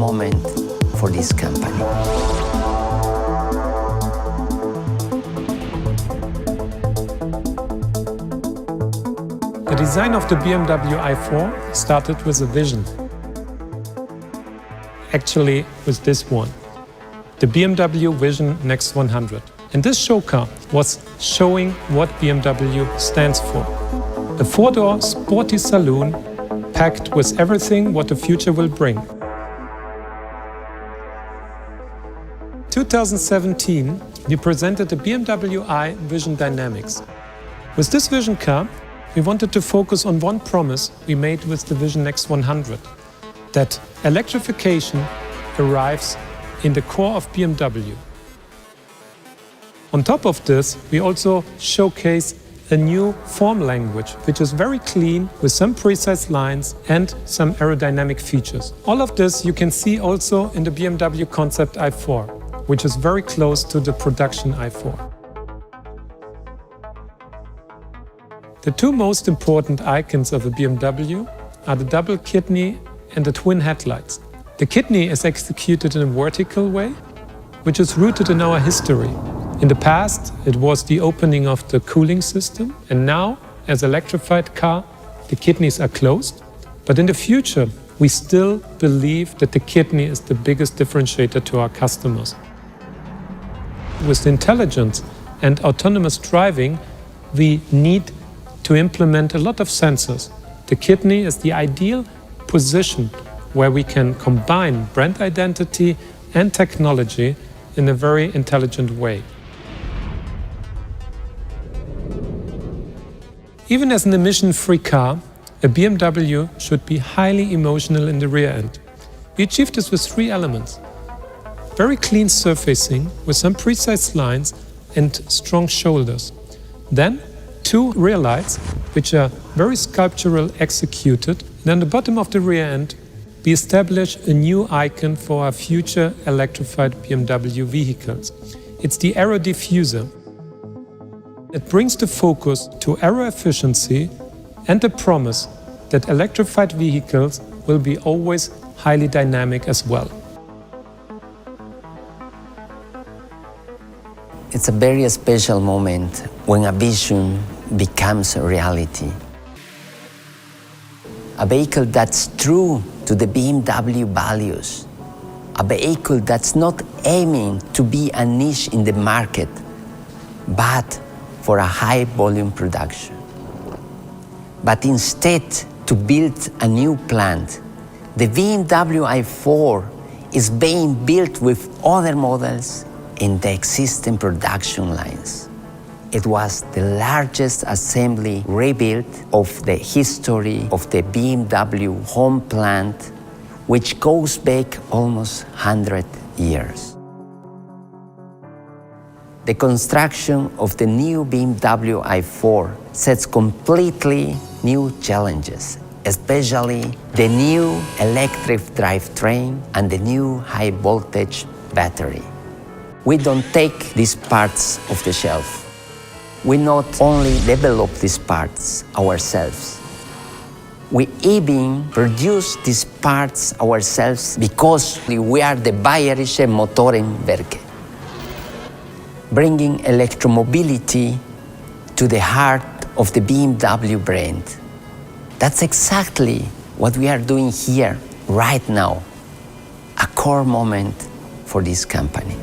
moment for this company. The design of the BMW i4 started with a vision. Actually, with this one, the BMW Vision Next 100. And this show car was showing what BMW stands for. A four-door sporty saloon packed with everything what the future will bring. 2017, we presented the BMW i Vision Dynamics. With this vision car, we wanted to focus on one promise we made with the Vision Next 100, that electrification arrives in the core of BMW. On top of this, we also showcase a new form language, which is very clean, with some precise lines and some aerodynamic features. All of this you can see also in the BMW Concept i4, which is very close to the production i4. The two most important icons of a BMW are the double kidney and the twin headlights. The kidney is executed in a vertical way, which is rooted in our history. In the past, it was the opening of the cooling system, and now, as an electrified car, the kidneys are closed. But in the future, we still believe that the kidney is the biggest differentiator to our customers. With intelligence and autonomous driving, we need to implement a lot of sensors. The kidney is the ideal position where we can combine brand identity and technology in a very intelligent way. Even as an emission-free car, a BMW should be highly emotional in the rear end. We achieved this with three elements. Very clean surfacing with some precise lines and strong shoulders. Then, two rear lights, which are very sculptural executed. And on the bottom of the rear end, we establish a new icon for our future electrified BMW vehicles. It's the aero diffuser. It brings the focus to aero efficiency and the promise that electrified vehicles will be always highly dynamic as well. It's a very special moment when a vision becomes a reality. A vehicle that's true to the BMW values. A vehicle that's not aiming to be a niche in the market, but for a high volume production. But instead, to build a new plant, the BMW i4 is being built with other models in the existing production lines. It was the largest assembly rebuild of the history of the BMW home plant, which goes back almost 100 years. The construction of the new BMW i4 sets completely new challenges, especially the new electric drivetrain and the new high-voltage battery. We don't take these parts off the shelf. We not only develop these parts ourselves, we even produce these parts ourselves because we are the Bayerische Motorenwerke, bringing electromobility to the heart of the BMW brand. That's exactly what we are doing here, right now, a core moment for this company.